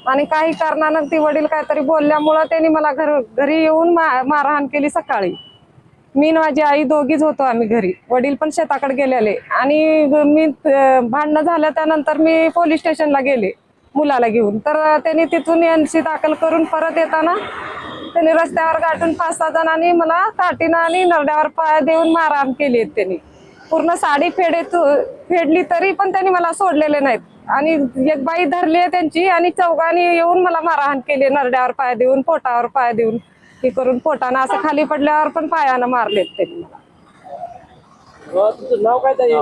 आणि काही कारणानं ती वडील काहीतरी बोलल्यामुळं त्यांनी मला घरी येऊन मारहाण केली सकाळी. मी आणि माझी आई दोघीच होतो आम्ही घरी, वडील पण शेताकडे गेलेले. आणि मी भांडणं झालं त्यानंतर मी पोलीस स्टेशनला गेले मुलाला घेऊन. तर त्यांनी तिथून NC दाखल करून परत येताना त्यांनी रस्त्यावर गाठून 5-6 जणांनी मला काठीनं आणि नरड्यावर पाय देऊन मारहाण केली. त्यांनी पूर्ण साडी फेडली तरी पण त्यांनी मला सोडलेले नाहीत. आणि एक बाई धरली आहे त्यांची आणि चौघांनी येऊन मला मारहाण केली, नरड्यावर पाय देऊन, पोटावर पाय देऊन, हे करून पोटानं असं खाली पडल्यावर पण पायानं मारलेत त्यांनी मला. तुझं नाव काय ताई?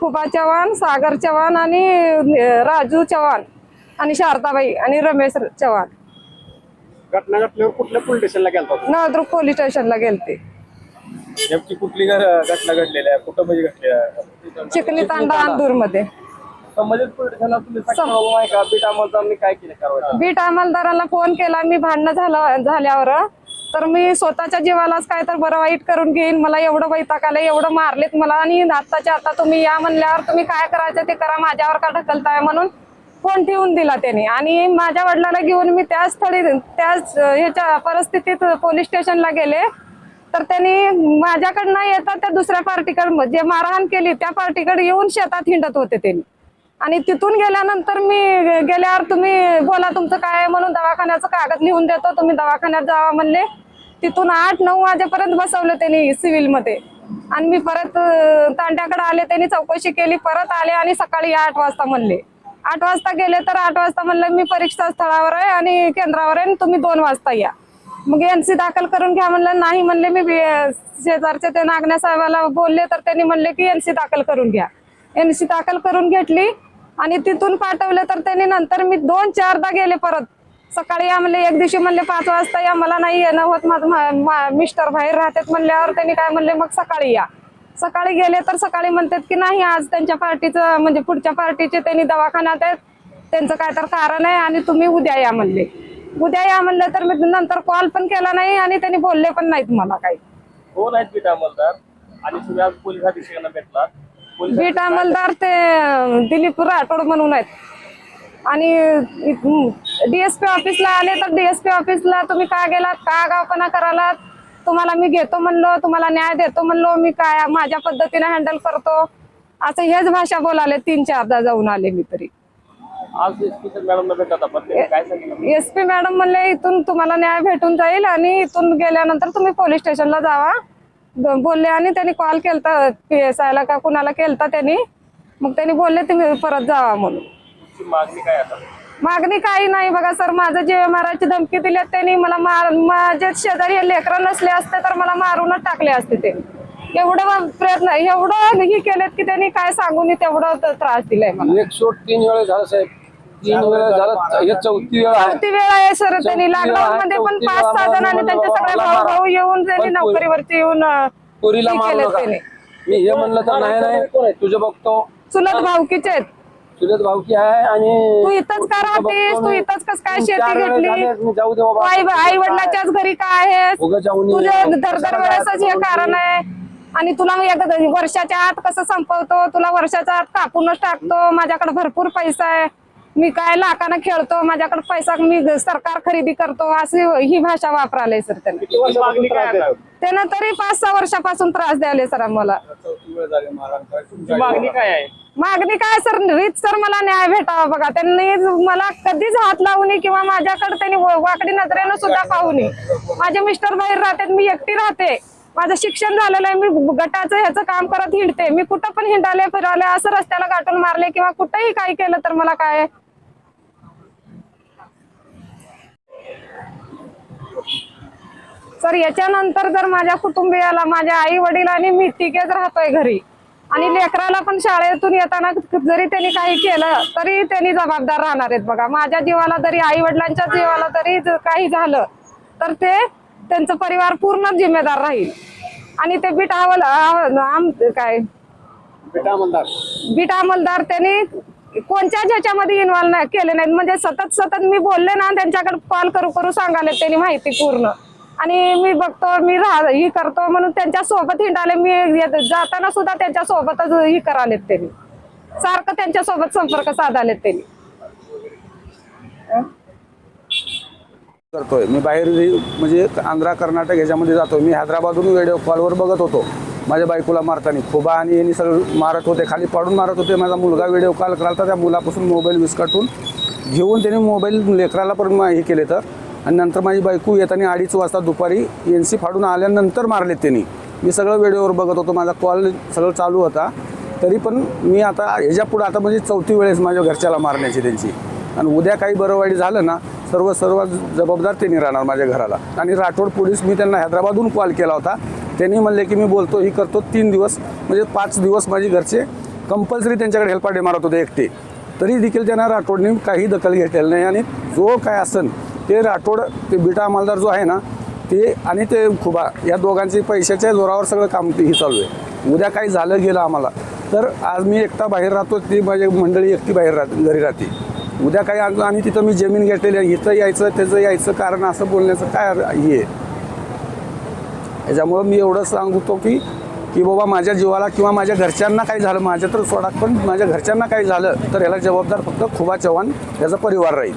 खुबा चव्हाण, सागर चव्हाण आणि राजू चव्हाण आणि शारदाबाई आणि रमेश चव्हाण. घटना घडल्यावर कुठल्या पोलीस स्टेशनला गेलता? नळदुर्ग पोलीस स्टेशनला गेलते. नेमकी कुठली घटना घडलेली आहे, कुठं म्हणजे घडली आहे? चिकनी तांडा अंदूर मध्ये. संबंधित पोलीस स्टेशनला तुम्ही आहे का? बीट अंमलदारांनी काय केलं कारवाई? बीट अंमलदाराला फोन केला मी भांडणं झाल्यावर. तर मी स्वतःच्या जीवालाच काय तर बरं वाईट करून घेईन, मला एवढं वैताग आलं, एवढं मारलेत मला. आणि आत्ताच्या आता तुम्ही या म्हणल्यावर तुम्ही काय करायचं ते करा, माझ्यावर का ढकलताय म्हणून फोन ठेवून दिला त्याने. आणि माझ्या वडिलाला घेऊन मी त्याच स्थळी त्याच ह्याच्या परिस्थितीत पोलीस स्टेशनला गेले. तर त्यांनी माझ्याकडनं येतात त्या दुसऱ्या पार्टीकडे जे मारहाण केली त्या पार्टीकडे येऊन शेतात हिंडत होते त्यांनी. आणि तिथून गेल्यानंतर मी गेल्यावर तुम्ही बोला तुमचं काय म्हणून दवाखान्याचं कागद लिहून देतो, तुम्ही दवाखान्यात जावा म्हणले. तिथून 8-9 वाजेपर्यंत बसवलं त्यांनी सिव्हिलमध्ये. आणि मी परत तांड्याकडे आले, त्यांनी चौकशी केली, परत आले आणि सकाळी 8 वाजता म्हणले. 8 वाजता गेले तर 8 वाजता म्हणलं मी परीक्षा स्थळावर आहे आणि केंद्रावर आहे, तुम्ही 2 वाजता या. मग NC दाखल करून घ्या म्हणलं. नाही म्हणले. मी शेजारचे ते नागण्या साहेबाला बोलले तर त्यांनी म्हणले की NC दाखल करून घ्या. NC दाखल करून घेतली आणि तिथून पाठवले. तर त्यांनी नंतर मी 2-4दा गेले परत. सकाळी या म्हणले, एक दिवशी म्हणले 5 वाजता या, मला नाही येणं होत, माझं मिस्टर बाहेर राहतात म्हणल्यावर त्यांनी काय म्हणले मग सकाळी या. सकाळी गेले तर सकाळी म्हणतात की नाही आज त्यांच्या पार्टीचं म्हणजे पुढच्या पार्टीचे त्यांनी दवाखान्यात आहेत, त्यांचं काय तर कारण आहे आणि तुम्ही उद्या या म्हणले. उद्या या म्हणलं तर मी नंतर कॉल पण केला नाही आणि त्यांनी बोलले पण नाहीत मला काही. कोण आहेत बीट अंमलदार आणि तुम्ही आज पोलीस अधीक्षकांना भेटलात? बीट अंमलदार ते दिलीप राठोड म्हणून आहेत. आणि DSP ऑफिसला आले तर DSP ऑफिसला तुम्ही का गेलात, का गावपणा करालात, तुम्हाला मी घेतो म्हणलो, तुम्हाला न्याय देतो म्हणलो, मी काय माझ्या पद्धतीने हँडल करतो, असं हेच भाषा बोलाले. 3-4दा जाऊन आले मी तरी. आज SP मॅडमला भेटत आपण काय सांगितलं? SP मॅडम म्हणले इथून तुम्हाला न्याय भेटून जाईल आणि इथून गेल्यानंतर तुम्ही पोलीस स्टेशनला जावा बोलले. आणि त्यांनी कॉल केलता PSI ला का कुणाला केलता त्यांनी. मग त्यांनी बोलले तुम्ही परत जावा म्हणून. मागणी काय आता? मागणी काही नाही बघा सर, माझं जीव मारायची धमकी दिली त्यांनी मला. माझे शेजारी लेकरं नसले असते तर मला मारूनच टाकले असते. ते एवढं प्रयत्न एवढं ही केलेत की त्यांनी काय सांगून तेवढं त्रास दिलाय मला. 103 वेळा झालं साहेब, 3 वेळा झालं, हे 4थी वेळ आहे. 4थी वेळ आहे सर. त्यांनी लॉकडाऊन मध्ये पण 5-6 जणांनी त्यांचे सगळे भाऊ येऊन त्यांनी नोकरीवरती येऊन केले त्यांनी. मी हे म्हणलं तर नाही तुझं बघतो. चुलत भाऊकीचे आहेत. चुलत भाऊकी आहे. आणि तू इथंच का राहतेस, तू इथंच कस काय शेती घेतली, आई वडिलाच्याच घरी काय आहे, तुझं दर वेळेसच हे कारण आहे. आणि तुला वर्षाच्या आत कसं संपवतो, तुला वर्षाच्या आत कापूनच टाकतो. माझ्याकडे भरपूर पैसा आहे, मी काय लाखानं खेळतो, माझ्याकडे पैसा मी सरकार खरेदी करतो, अशी ही भाषा वापराले सर. त्यानं तरी 5-6 वर्षापासून त्रास द्यायले सर आम्हाला. मागणी काय आहे? मागणी काय सर, रीत सर मला न्याय भेटावा बघा. त्यांनी मला कधीच हात लावू नये किंवा माझ्याकडे त्यांनी वाकडी नजरेनं सुद्धा पाहू नये. माझे मिस्टर बाहेर राहतात, मी एकटी राहते, माझं शिक्षण झालेलं आहे, मी गटाचं ह्याचं काम करत हिंडते. मी कुठं पण हिंडाले फिराले, असं रस्त्याला गाठून मारले किंवा कुठेही काही केलं तर मला काय. सर याच्यानंतर जर माझ्या कुटुंबियाला, माझ्या आई वडील आणि मी तिघेच राहतोय घरी. आणि लेकराला पण शाळेतून येताना जरी त्यांनी काही केलं तरी त्यांनी जबाबदार राहणार आहेत बघा. माझ्या जीवाला जरी, आई वडिलांच्या जीवाला जरी काही झालं तर ते त्यांचं परिवार पूर्ण जिम्मेदार राहील. आणि ते बीट अंमलदार त्यांनी कोणत्याच ह्याच्यामध्ये इन्व्हॉल्व केले नाहीत. म्हणजे सतत मी बोलले ना, त्यांच्याकडे कॉल करू सांगाले त्यांनी माहिती पूर्ण. आणि मी बघतो, मी ही करतो म्हणून त्यांच्या सोबत हिंडाले. मी जाताना सुद्धा त्यांच्या सोबतच ही करालेत त्यांनी. सारखं त्यांच्यासोबत संपर्क साधालेत त्यांनी. करतोय मी बाहेर म्हणजे आंध्रा कर्नाटक ह्याच्यामध्ये जातो. मी हैदराबादहून व्हिडिओ कॉलवर बघत होतो माझ्या बायकोला मारताना. खोबा आणि यांनी सगळं मारत होते, खाली पाडून मारत होते. माझा मुलगा व्हिडिओ कॉल करायला, त्या मुलापासून मोबाईल विस्कटून घेऊन त्याने मोबाईल लेकराला पण हे केले तर. आणि नंतर माझी बायको येताना 2:30 वाजता दुपारी NC फाडून आल्यानंतर मारलेत त्यांनी. मी सगळं व्हिडिओवर बघत होतो, माझा कॉल सगळं चालू होता. तरी पण मी आता ह्याच्या पुढं आता म्हणजे 4थी वेळेस माझ्या घरच्याला मारण्याची त्यांची. आणि उद्या काही बरं वाईट झालं ना, सर्व जबाबदार त्यांनी राहणार माझ्या घराला. आणि राठोड पोलीस, मी त्यांना हैदराबादहून कॉल केला होता. त्यांनी म्हणले की मी बोलतो ही करतो. 3 दिवस म्हणजे 5 दिवस माझे घरचे कंपल्सरी त्यांच्याकडे हेल्पाटे मारत होते एकटे. तरी देखील त्यांना राठोडने काही दखल घेतलेली नाही. आणि जो काय असन ते राठोड, ते बिटा अंमलदार जो आहे ना ते, आणि ते खुबा, या दोघांची पैशाच्या जोरावर सगळं काम हे चालू आहे. उद्या काही झालं गेलं आम्हाला तर आज मी एकटा बाहेर राहतो, ती माझी मंडळी एकटी बाहेर घरी राहते. उद्या काही आणि तिथं मी जमीन घेतलेली आहे, इथं यायचं त्याचं यायचं कारण असं बोलण्याचं काय हे आहे. याच्यामुळं मी एवढं सांगतो की बाबा माझ्या जीवाला किंवा माझ्या घरच्यांना काही झालं, माझ्या तर सोडा, पण माझ्या घरच्यांना काही झालं तर याला जबाबदार फक्त खुबा चव्हाण याचा परिवार राहील.